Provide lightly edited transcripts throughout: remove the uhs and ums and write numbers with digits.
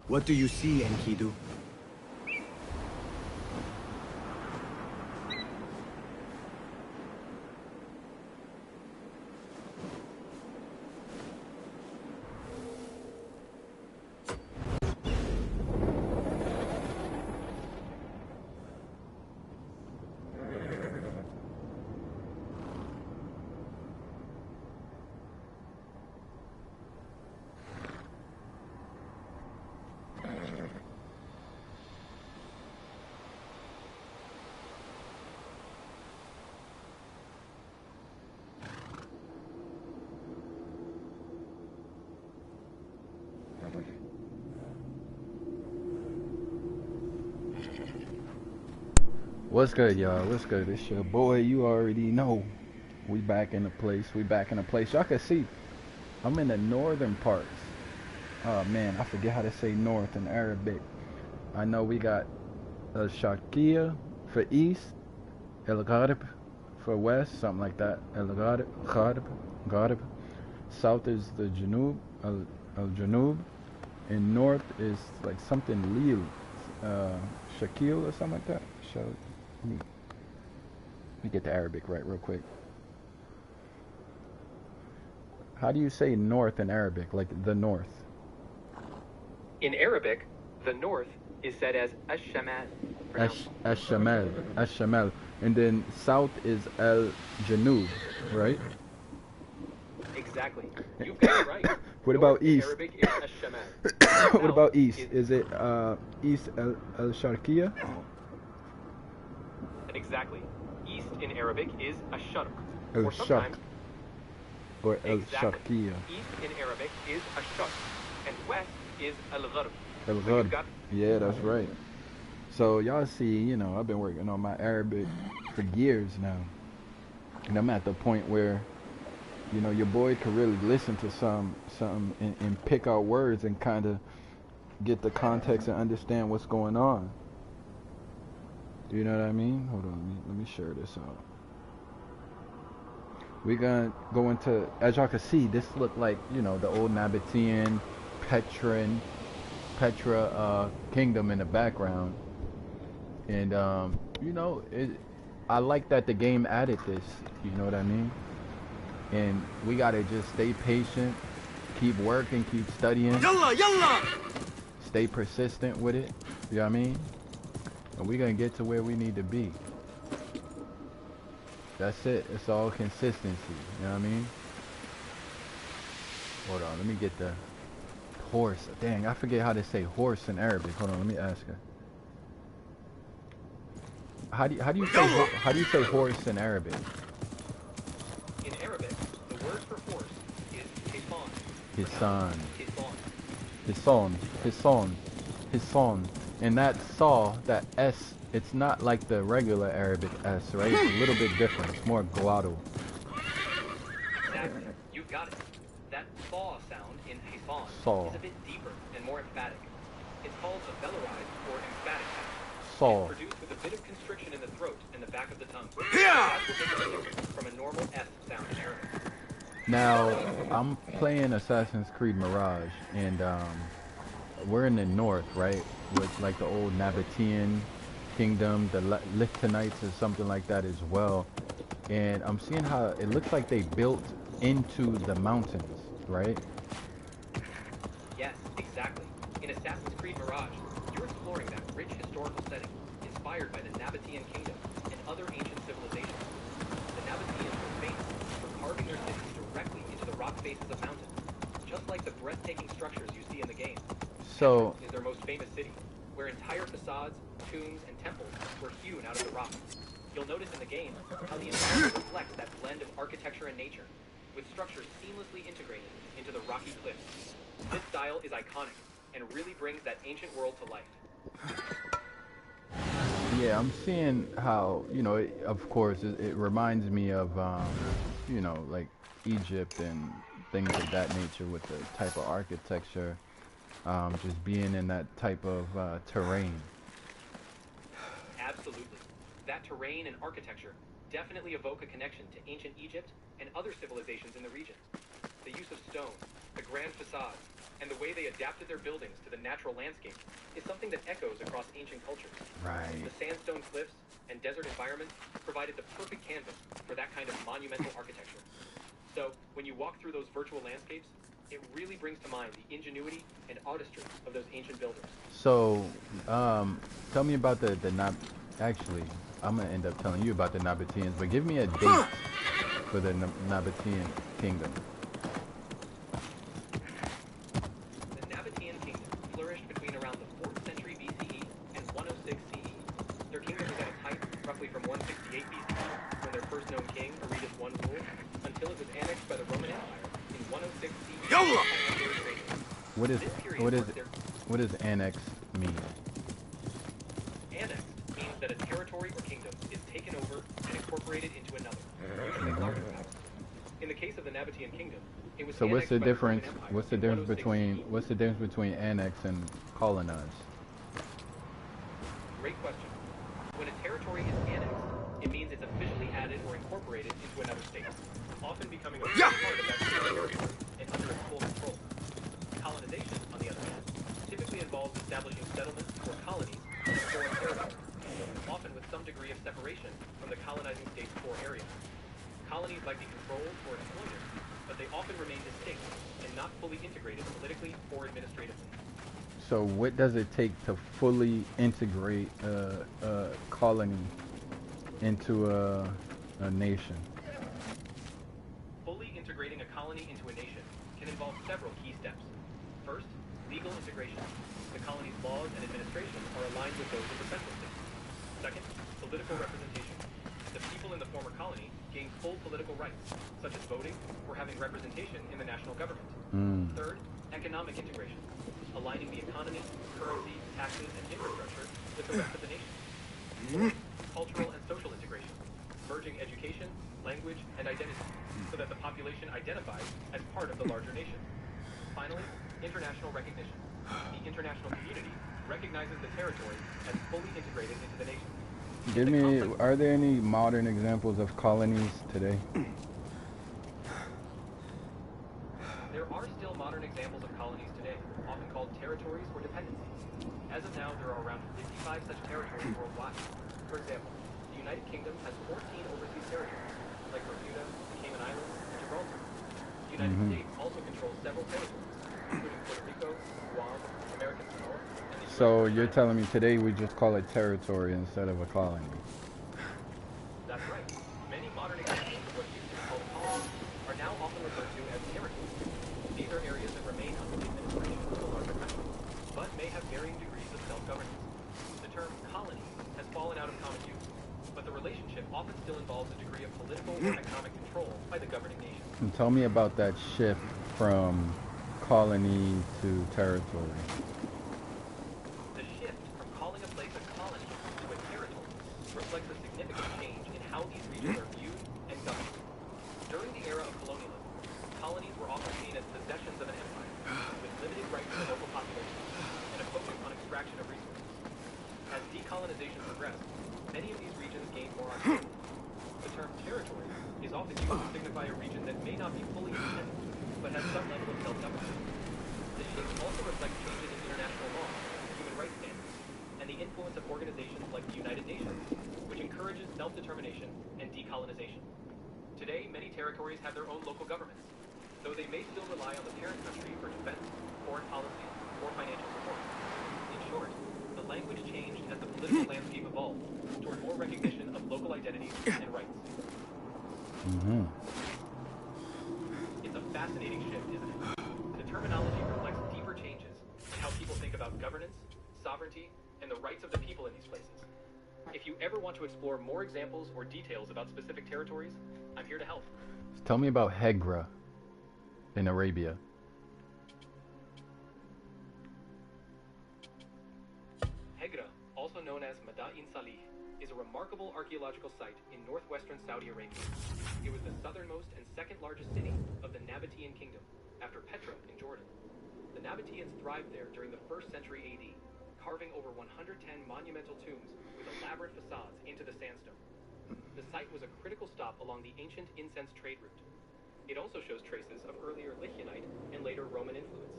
What do you see, Enkidu? What's good, y'all? What's good? It's your boy. You already know. We back in the place. We back in the place. Y'all can see I'm in the northern parts. Oh man, I forget how to say north in Arabic. I know we got El Sharqiya for east, El Gharib for west, something like that. El Gharib. South is the Janub, El Janub, and north is like something Lil, Shakil or something like that. Let me get the Arabic right real quick. How do you say north in Arabic? Like the north? In Arabic, the north is said as Ash-Shamal. Ash-Shamal. And then south is Al-Janub, right? Exactly. You've got it right. What North about east? In Arabic is Ash-Shamal. What about east? Is it east Al-Sharqiya? Exactly. East in Arabic is Ash-Sharq. Al-Sharq. Or Exactly. Al-Sharqiya. East in Arabic is Ash-Sharq. And west is Al-Gharb. Al-Gharb. Yeah, that's right. So y'all see, you know, I've been working on my Arabic for years now. And I'm at the point where, you know, your boy could really listen to something and pick out words and kind of get the context and understand what's going on. You know what I mean? Hold on, let me share this out. We're gonna go into, as y'all can see, this look like, you know, the old Nabatean, Petra kingdom in the background. And you know, I like that the game added this. You know what I mean? And we gotta just stay patient, keep working, keep studying. Yalla! Stay persistent with it. You know what I mean? And we're gonna get to where we need to be. That's it. It's all consistency. You know what I mean? Hold on, let me get the horse. Dang, I forget how to say horse in Arabic. Hold on, let me ask her. How do you say horse in Arabic? In Arabic, the word for horse is Hisan. And that saw, that S, it's not like the regular Arabic S, right? It's a little bit different. It's more glottal. Exactly. You got it. That saw sound in Hisan is a bit deeper and more emphatic. It's called a velarized or emphatic sound. Saw. It's produced with a bit of constriction in the throat and the back of the tongue. Yeah. That's what makes it different from a normal S sound in Arabic. Now, I'm playing Assassin's Creed Mirage, and we're in the north, right? With like the old Nabatean kingdom, the Lichtenites or something like that as well. And I'm seeing how it looks like they built into the mountains, right? Yes, exactly. In Assassin's Creed Mirage, you're exploring that rich historical setting inspired by the Nabatean kingdom and other ancient civilizations. The Nabateans were famous for carving their cities directly into the rock faces of mountains, just like the breathtaking structures you see in the game. So Petra is their most famous city, where entire facades, tombs, and temples were hewn out of the rock. You'll notice in the game how the environment reflects that blend of architecture and nature, with structures seamlessly integrated into the rocky cliffs. This style is iconic and really brings that ancient world to life. yeah, I'm seeing how, you know, of course, it reminds me of, you know, like Egypt and things of that nature with the type of architecture, just being in that type of terrain. Absolutely. That terrain and architecture definitely evoke a connection to ancient Egypt and other civilizations in the region. The use of stone, the grand facades, and the way they adapted their buildings to the natural landscape is something that echoes across ancient cultures. Right. The sandstone cliffs and desert environments provided the perfect canvas for that kind of monumental architecture. So, when you walk through those virtual landscapes, it really brings to mind the ingenuity and artistry of those ancient builders. So, tell me about the actually, I'm gonna end up telling you about the Nabateans, but give me a date for the Nabatean kingdom. The Nabatean kingdom flourished between around the 4th century BCE and 106 CE. Their kingdom was at its height roughly from 168 BCE, when their first known king, Aretas I, ruled, until it was annexed by the Roman Empire in 106 CE. What does annex mean? Annexed means that a territory or kingdom is taken over and incorporated into another, usually a larger power. In the case of the Nabatean kingdom, it was So what's the annexed by the difference? Roman Empire What's the in difference 106 CE. between annex and colonize? Great question. When a territory is annexed, it means it's officially added or incorporated into another state, often becoming a part of that territory and under its full control. Colonization, on the other hand, typically involves establishing settlements or colonies in a foreign territory, often with some degree of separation from the colonizing state's core area. Colonies might be controlled or exploited, but they often remain distinct and not fully integrated politically or administratively. So what does it take to fully integrate a colony into a nation? Fully integrating a colony into a nation can involve several key steps. First, legal integration. The colony's laws and administration are aligned with those of the central state. Second, political representation. The people in the former colony gain full political rights, such as voting or having representation in the national government. Third, economic integration, aligning the economy, currency, taxes, and infrastructure with the rest of the nation. Fourth, cultural and social integration, merging education, language, and identity, so that the population identifies as part of the larger nation. Finally, international recognition. The international community recognizes the territory as fully integrated into the nation. Are there any modern examples of colonies today? There are still modern examples of colonies today, often called territories or dependencies. As of now, there are around 55 such territories worldwide. For example, the United Kingdom has 14 overseas territories, like Bermuda, the Cayman Islands, and Gibraltar. The United States also controls several territories, including Puerto Rico, Guam, American Samoa, and the So you're telling me today we just call it territory instead of a colony? That's right. Many modern examples of what used to be called colonies are now often referred to as territories. These are areas that remain under the administration of the larger country, but may have varying degrees of self-governance. The term colony has fallen out of common use, but the relationship often still involves a degree of political or economic control by the governing nation. And tell me about that shift from colony to territory. The shift from calling a place a colony to a territory reflects a significant change in how these regions are viewed and governed. During the era of colonialism, colonies were often seen as possessions of an empire, with limited rights to the local population, and a focus on extraction of resources. As decolonization progressed, many of these regions gained more autonomy. The term territory is often used to signify a region that may not be fully independent, but has some level of self-government. The shift also reflects changes in international law, human rights standards, and the influence of organizations like the United Nations, which encourages self-determination and decolonization. Today, many territories have their own local governments, though they may still rely on the parent country for defense, foreign policy, or financial support. In short, the language changed as the political landscape evolved toward more recognition of local identities and rights. It's a fascinating shift, isn't it? The terminology reflects deeper changes in how people think about governance, sovereignty, and the rights of the people in these places. If you ever want to explore more examples or details about specific territories, I'm here to help. Tell me about Hegra in Arabia. Hegra, also known as Mada'in Salih, is a remarkable archaeological site in northwestern Saudi Arabia. It was the southernmost and second largest city of the Nabatean kingdom, after Petra in Jordan. The Nabateans thrived there during the 1st century AD, carving over 110 monumental tombs with elaborate facades into the sandstone. The site was a critical stop along the ancient incense trade route. It also shows traces of earlier Lycianite and later Roman influence.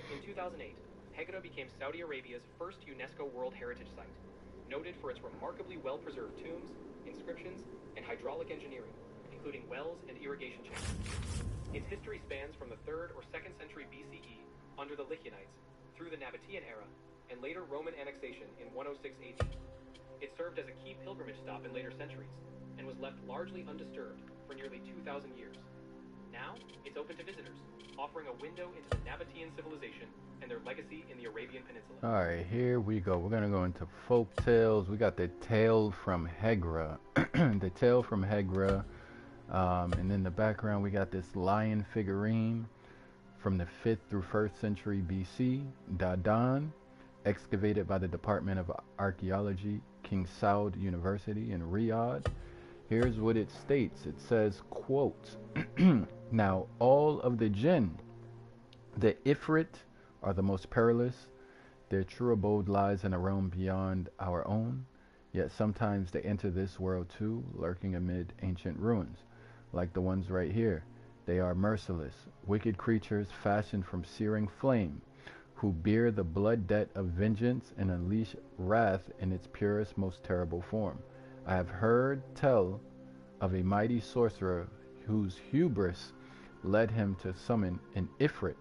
In 2008, Hegra became Saudi Arabia's first UNESCO World Heritage Site, noted for its remarkably well-preserved tombs, inscriptions, and hydraulic engineering, including wells and irrigation channels. Its history spans from the 3rd or 2nd century BCE under the Lycianites through the Nabatean era and later Roman annexation in 106 AD. It served as a key pilgrimage stop in later centuries and was left largely undisturbed for nearly 2,000 years. Now, it's open to visitors, offering a window into the Nabatean civilization and their legacy in the Arabian Peninsula. Alright, here we go. We're going to go into folk tales. We got the tale from Hegra. The tale from Hegra. And in the background, we got this lion figurine from the 5th through 1st century BC. Dadan, excavated by the Department of Archaeology, King Saud University in Riyadh. Here's what it states. It says, quote, now all of the jinn, the Ifrit, are the most perilous. Their true abode lies in a realm beyond our own. Yet sometimes they enter this world too, lurking amid ancient ruins, like the ones right here. They are merciless, wicked creatures fashioned from searing flame, who bear the blood debt of vengeance and unleash wrath in its purest, most terrible form. I have heard tell of a mighty sorcerer whose hubris led him to summon an Ifrit.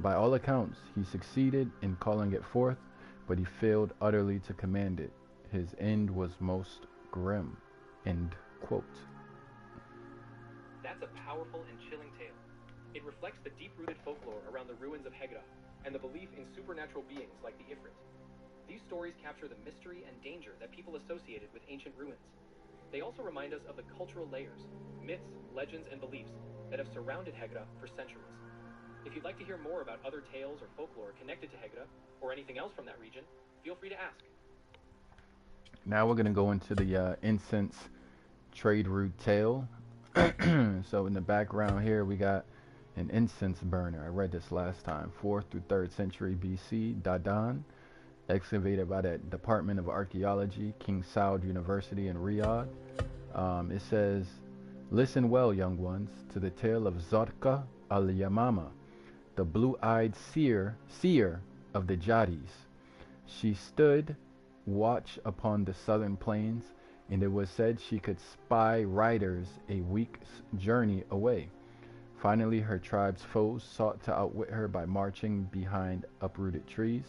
By all accounts, he succeeded in calling it forth, but he failed utterly to command it. His end was most grim. End quote. That's a powerful and chilling tale. It reflects the deep-rooted folklore around the ruins of Hegra and the belief in supernatural beings like the Ifrit. These stories capture the mystery and danger that people associated with ancient ruins. They also remind us of the cultural layers, myths, legends, and beliefs that have surrounded Hegra for centuries. If you'd like to hear more about other tales or folklore connected to Hegra, or anything else from that region, feel free to ask. Now we're going to go into the incense trade route tale. So in the background here, we got an incense burner. I read this last time. 4th through 3rd century BC, Dadan, excavated by the Department of Archaeology, King Saud University in Riyadh. It says, listen well, young ones, to the tale of Zarqa al-Yamama, the blue-eyed seer of the Jadis. She stood watch upon the southern plains, and it was said she could spy riders a week's journey away. Finally, her tribe's foes sought to outwit her by marching behind uprooted trees,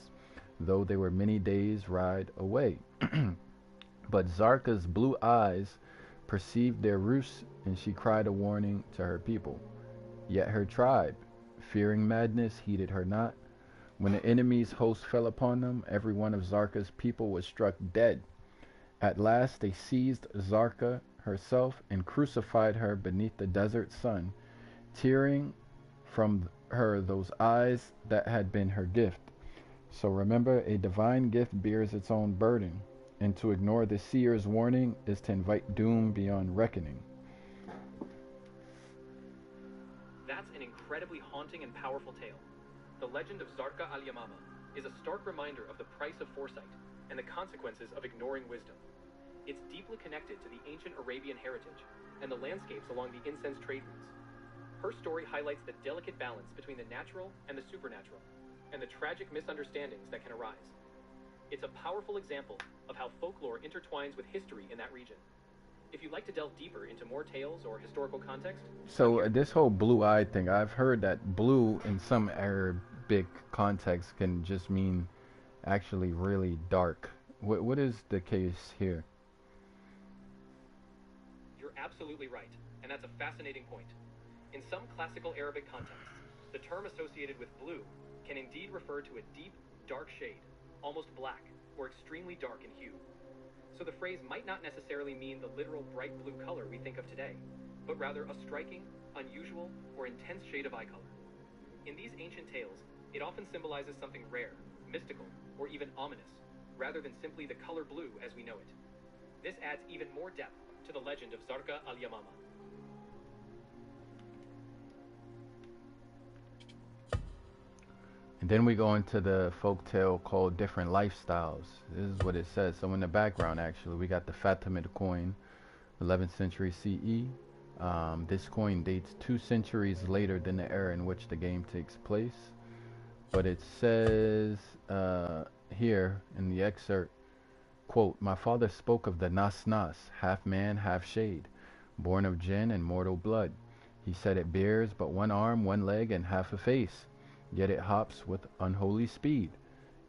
though they were many days' ride away. But Zarqa's blue eyes perceived their ruse, and she cried a warning to her people. Yet her tribe, fearing madness, heeded her not. When the enemy's host fell upon them, every one of Zarqa's people was struck dead. At last they seized Zarqa herself and crucified her beneath the desert sun, tearing from her those eyes that had been her gift. So remember, a divine gift bears its own burden, and to ignore the seer's warning is to invite doom beyond reckoning. That's an incredibly haunting and powerful tale. The legend of Zarqa al-Yamama is a stark reminder of the price of foresight and the consequences of ignoring wisdom. It's deeply connected to the ancient Arabian heritage and the landscapes along the incense trade routes. Her story highlights the delicate balance between the natural and the supernatural, and the tragic misunderstandings that can arise. It's a powerful example of how folklore intertwines with history in that region. If you'd like to delve deeper into more tales or historical context... So this whole blue-eyed thing, I've heard that blue in some Arabic context can just mean actually really dark. What is the case here? You're absolutely right, and that's a fascinating point. In some classical Arabic contexts, the term associated with blue can indeed refer to a deep, dark shade, almost black, or extremely dark in hue. So the phrase might not necessarily mean the literal bright blue color we think of today, but rather a striking, unusual, or intense shade of eye color. In these ancient tales, it often symbolizes something rare, mystical, or even ominous, rather than simply the color blue as we know it. This adds even more depth to the legend of Zarqa al-Yamama. And then we go into the folktale called Different Lifestyles. This is what it says. So in the background, actually, we got the Fatimid coin, 11th century CE, This coin dates 2 centuries later than the era in which the game takes place. But it says here in the excerpt, quote, "My father spoke of the Nas Nas, half man, half shade, born of jinn and mortal blood. He said it bears but one arm, one leg, and half a face, yet it hops with unholy speed.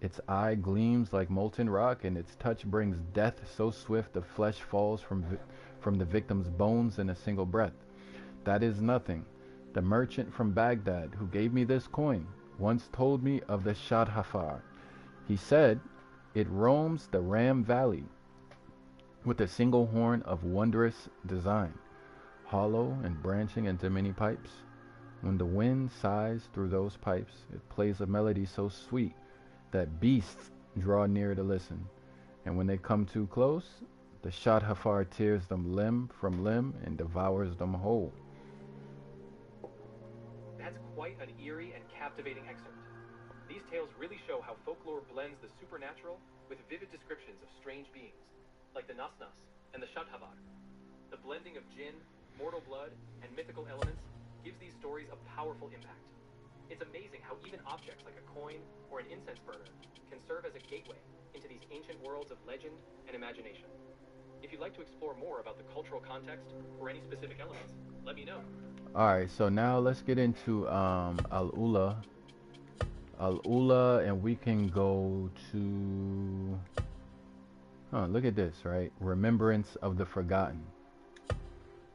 Its eye gleams like molten rock, and its touch brings death so swift the flesh falls from the victim's bones in a single breath. That is nothing. The merchant from Baghdad who gave me this coin once told me of the Shadhafar. He said it roams the Ram Valley with a single horn of wondrous design, hollow and branching into many pipes. When the wind sighs through those pipes, it plays a melody so sweet that beasts draw near to listen. And when they come too close, the Shadhafar tears them limb from limb and devours them whole." That's quite an eerie and captivating excerpt. These tales really show how folklore blends the supernatural with vivid descriptions of strange beings, like the Nasnas and the Shadhavar. The blending of jinn, mortal blood, and mythical elements gives these stories a powerful impact. It's amazing how even objects like a coin or an incense burner can serve as a gateway into these ancient worlds of legend and imagination. If you'd like to explore more about the cultural context or any specific elements, let me know. Alright, so now let's get into Al-Ula. Al-Ula, and we can go to... look at this, right? Remembrance of the Forgotten.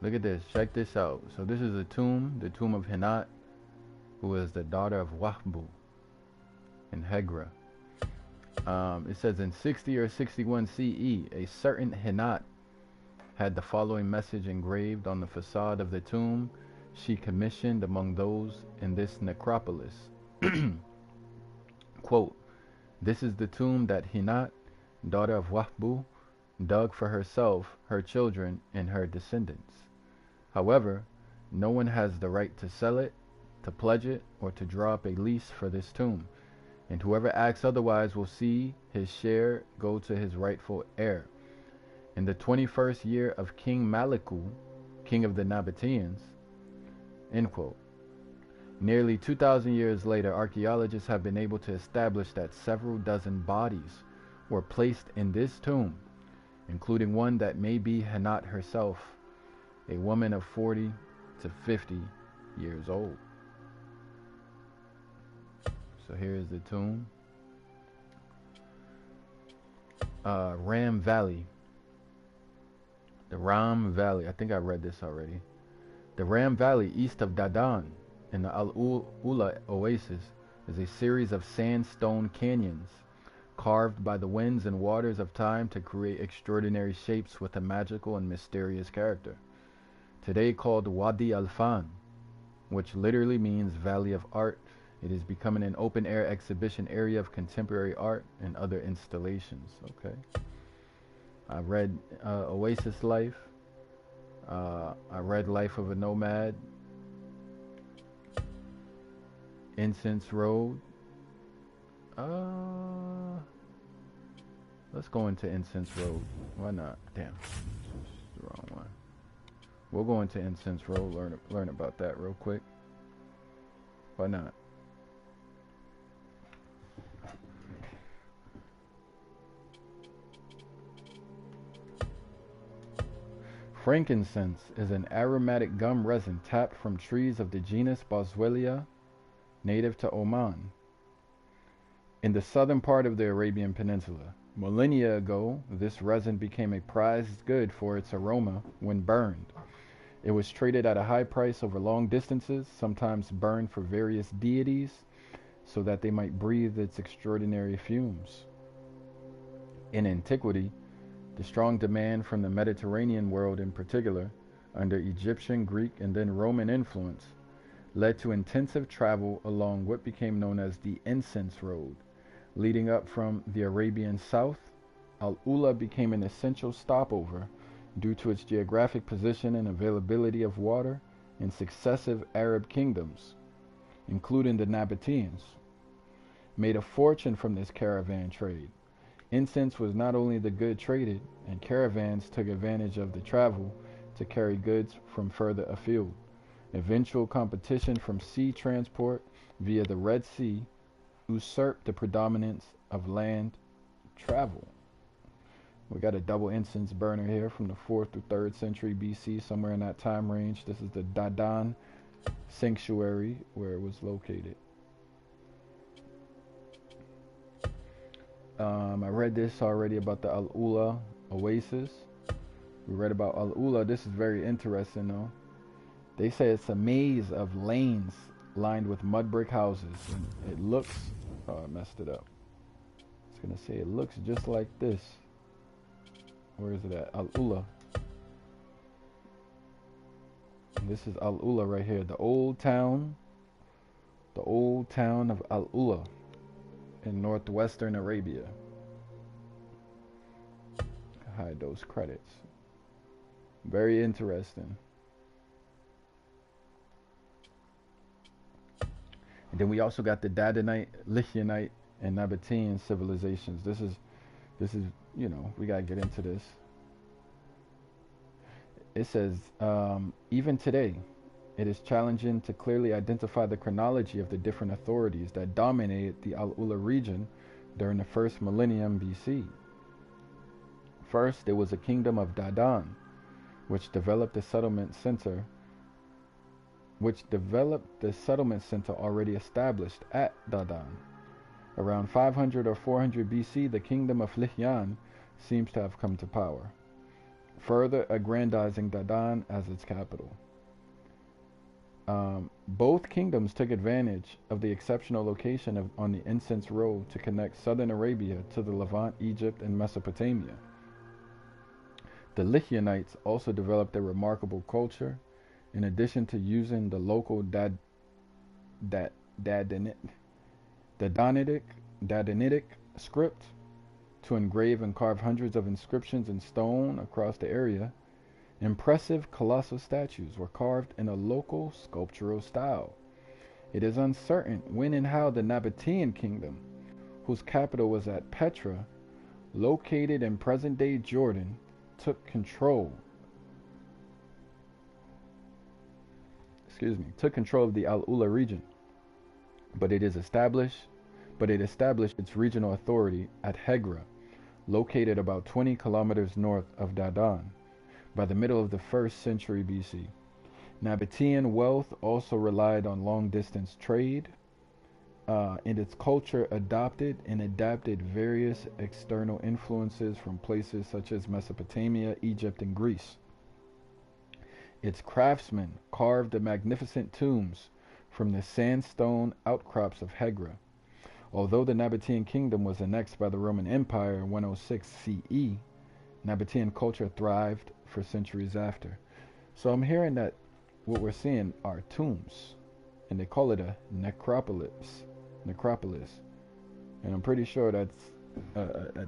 Look at this. Check this out. So this is a tomb, the tomb of Hinat, who is the daughter of Wahbu in Hegra. It says in 60 or 61 CE, a certain Hinat had the following message engraved on the facade of the tomb she commissioned among those in this necropolis. Quote, "This is the tomb that Hinat, daughter of Wahbu, dug for herself, her children, and her descendants. However, no one has the right to sell it, to pledge it, or to draw up a lease for this tomb, and whoever acts otherwise will see his share go to his rightful heir. In the 21st year of King Maliku, king of the Nabateans," end quote. Nearly 2,000 years later, archaeologists have been able to establish that several dozen bodies were placed in this tomb, including one that may be Hinat herself, a woman of 40 to 50 years old. So here's the tomb. Ram Valley. The Ram Valley. I think I read this already. The Ram Valley east of Dadan in the Al-Ula Oasis is a series of sandstone canyons carved by the winds and waters of time to create extraordinary shapes with a magical and mysterious character. Today called Wadi Al-Fan, which literally means Valley of Art, it is becoming an open-air exhibition area of contemporary art and other installations. Okay. I read Oasis Life. I read Life of a Nomad. Incense Road. Let's go into Incense Road. Why not? Damn, it's the wrong one. We'll go into Incense Road, learn about that real quick. Why not? Frankincense is an aromatic gum resin tapped from trees of the genus Boswellia, native to Oman, in the southern part of the Arabian Peninsula. Millennia ago, this resin became a prized good for its aroma when burned. It was traded at a high price over long distances, sometimes burned for various deities, so that they might breathe its extraordinary fumes. In antiquity, the strong demand from the Mediterranean world in particular, under Egyptian, Greek, and then Roman influence, led to intensive travel along what became known as the Incense Road. Leading up from the Arabian South, Al-Ula became an essential stopover due to its geographic position and availability of water in successive Arab kingdoms, including the Nabateans, made a fortune from this caravan trade. Incense was not only the good traded, and caravans took advantage of the travel, to carry goods from further afield. Eventual competition from sea transport via the Red Sea usurped the predominance of land travel. We got a double incense burner here from the 4th to 3rd century BC, somewhere in that time range. This is the Dadan sanctuary where it was located. I read this already about the Al Ula oasis. We read about Al Ula. This is very interesting though. They say it's a maze of lanes lined with mud brick houses. And it looks, oh, I messed it up. It's gonna say it looks just like this. Where is it at? Al Ula. And this is Al Ula right here. The old town of Al Ula in northwestern Arabia. Hide those credits. Very interesting. And then we also got the Dadanite, Lycianite, and Nabatean civilizations. This is, you know, we gotta get into this. It says, even today, it is challenging to clearly identify the chronology of the different authorities that dominated the Al Ula region during the first millennium BC. First, there was a kingdom of Dadan, which developed the settlement center already established at Dadan. Around 500 or 400 BC, the kingdom of Lihyan seems to have come to power, further aggrandizing Dadan as its capital. Both kingdoms took advantage of the exceptional location on the Incense Road to connect southern Arabia to the Levant, Egypt, and Mesopotamia. The Lycianites also developed a remarkable culture. In addition to using the local Dadanitic script to engrave and carve hundreds of inscriptions in stone across the area, impressive colossal statues were carved in a local sculptural style. It is uncertain when and how the Nabatean kingdom, whose capital was at Petra, located in present-day Jordan, took control of the Al Ula region, but it established its regional authority at Hegra, located about 20 kilometers north of Dadan, by the middle of the 1st century BC. Nabatean wealth also relied on long-distance trade, and its culture adopted and adapted various external influences from places such as Mesopotamia, Egypt, and Greece. Its craftsmen carved the magnificent tombs from the sandstone outcrops of Hegra. Although the Nabatean kingdom was annexed by the Roman Empire in 106 CE, Nabatean culture thrived for centuries after. So I'm hearing that what we're seeing are tombs, and they call it a necropolis. And I'm pretty sure that's a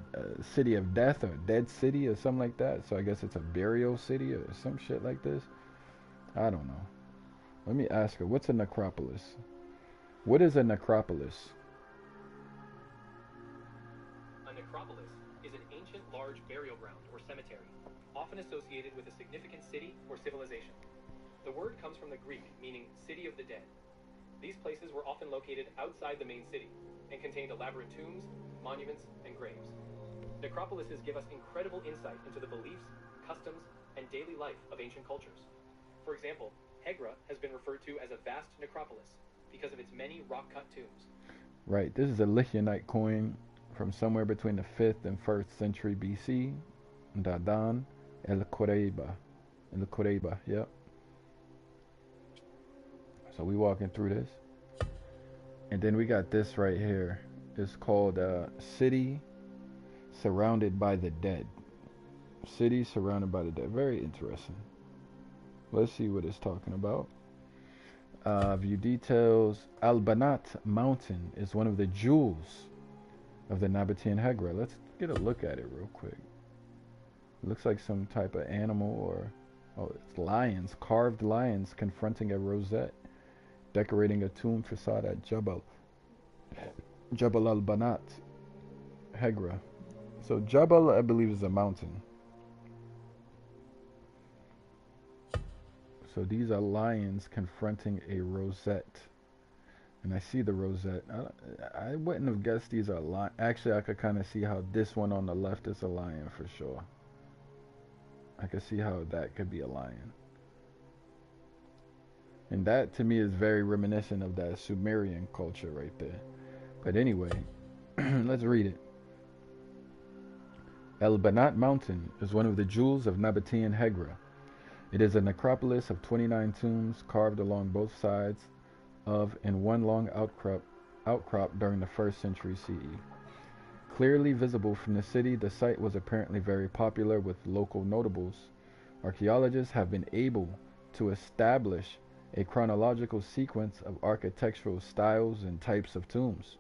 city of death or a dead city or something like that. So I guess it's a burial city or some shit like this. I don't know. Let me ask her, what's a necropolis? What is a necropolis? A necropolis is an ancient large burial ground or cemetery, often associated with a significant city or civilization. The word comes from the Greek, meaning city of the dead. These places were often located outside the main city and contained elaborate tombs, monuments, and graves. Necropolises give us incredible insight into the beliefs, customs, and daily life of ancient cultures. For example, Hegra has been referred to as a vast necropolis because of its many rock-cut tombs. Right, this is a Lycianite coin from somewhere between the 5th and 1st century BC. Dadan El Koreba. Yep. So we walking through this. And then we got this right here. It's called City Surrounded by the Dead. City Surrounded by the Dead. Very interesting. Let's see what it's talking about. View details. Al-Banat Mountain is one of the jewels of the Nabatean Hegra. Let's get a look at it real quick. It looks like some type of animal or... oh, it's lions. Carved lions confronting a rosette, decorating a tomb facade at Jabal al-Banat, Hegra. So Jabal, I believe, is a mountain. So these are lions confronting a rosette. And I see the rosette. I wouldn't have guessed these are lions. Actually, I could kind of see how this one on the left is a lion for sure. I could see how that could be a lion. And that to me is very reminiscent of that Sumerian culture right there. But anyway, let's read it. El Banat Mountain is one of the jewels of Nabatean Hegra. It is a necropolis of 29 tombs carved along both sides of and one long outcrop during the 1st century CE. Clearly visible from the city, the site was apparently very popular with local notables. Archaeologists have been able to establish a chronological sequence of architectural styles and types of tombs.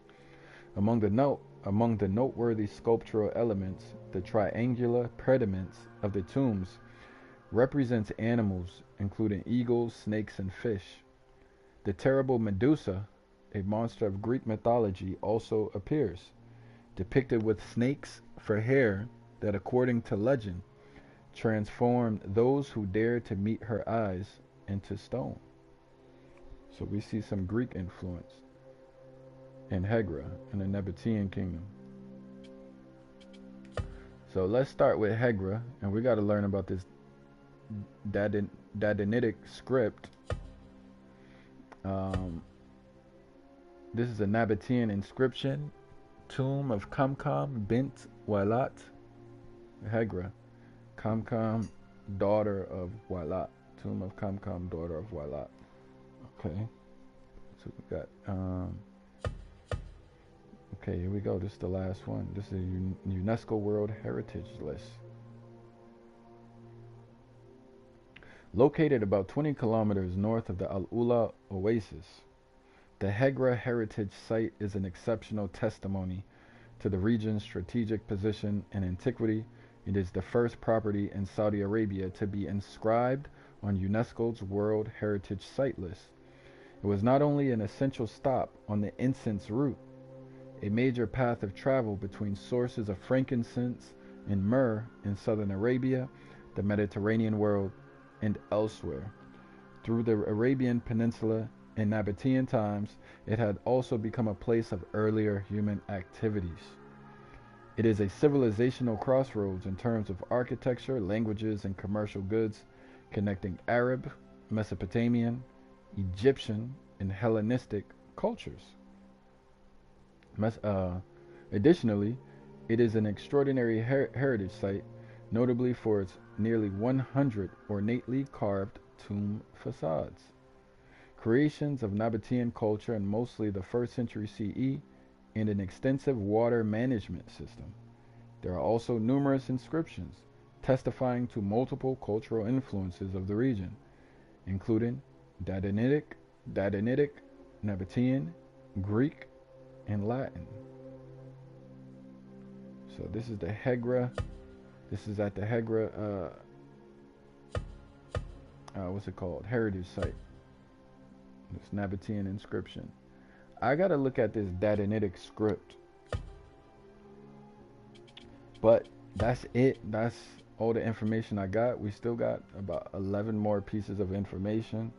Among the noteworthy sculptural elements, the triangular pediments of the tombs represents animals, including eagles, snakes, and fish. The terrible Medusa, a monster of Greek mythology, also appears, depicted with snakes for hair that, according to legend, transformed those who dared to meet her eyes into stone. So we see some Greek influence in Hegra, in the Nabatean kingdom. So let's start with Hegra, and we got to learn about this Dadanitic script. This is a Nabatean inscription, tomb of Kamkam bint Walat, Hegra. Kamkam, daughter of Walat. Tomb of Kamkam, daughter of Walat. Okay. So we got, okay, here we go. This is the last one. This is a UNESCO World Heritage List. Located about 20 kilometers north of the Al-Ula Oasis, the Hegra Heritage Site is an exceptional testimony to the region's strategic position and antiquity. It is the first property in Saudi Arabia to be inscribed on UNESCO's World Heritage Site list. It was not only an essential stop on the incense route, a major path of travel between sources of frankincense and myrrh in southern Arabia, the Mediterranean world, and elsewhere. Through the Arabian Peninsula in Nabatean times, it had also become a place of earlier human activities. It is a civilizational crossroads in terms of architecture, languages, and commercial goods, connecting Arab, Mesopotamian, Egyptian, and Hellenistic cultures. Additionally, it is an extraordinary heritage site, notably for its nearly 100 ornately carved tomb facades. Creations of Nabatean culture in mostly the 1st century CE, and an extensive water management system. There are also numerous inscriptions testifying to multiple cultural influences of the region, including Dadanitic, Nabatean, Greek, and Latin. So this is the Hegra. This is at the Hegra, what's it called? Heritage site. This Nabatean inscription. I gotta look at this Dadanitic script. But that's it. That's all the information I got. We still got about 11 more pieces of information,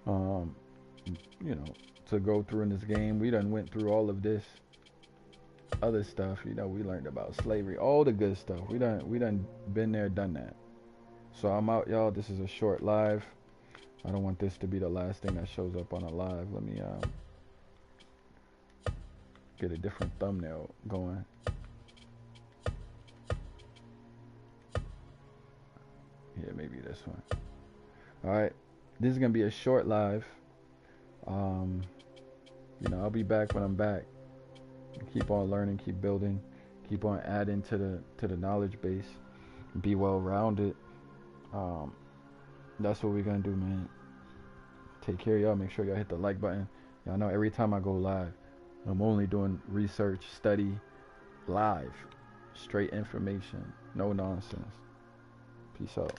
you know, to go through in this game. We done went through all of this other stuff. You know, we learned about slavery, all the good stuff. We done been there, done that. So I'm out, y'all. This is a short live. I don't want this to be the last thing that shows up on a live. Let me get a different thumbnail going. Yeah, maybe this one. Alright, this is gonna be a short live. You know, I'll be back when I'm back. Keep on learning, keep building, keep on adding to the knowledge base. Be well rounded. That's what we're gonna do, man. Take care, y'all. Make sure y'all hit the like button. Y'all know every time I go live, I'm only doing research, study, live, straight information, no nonsense. Peace out.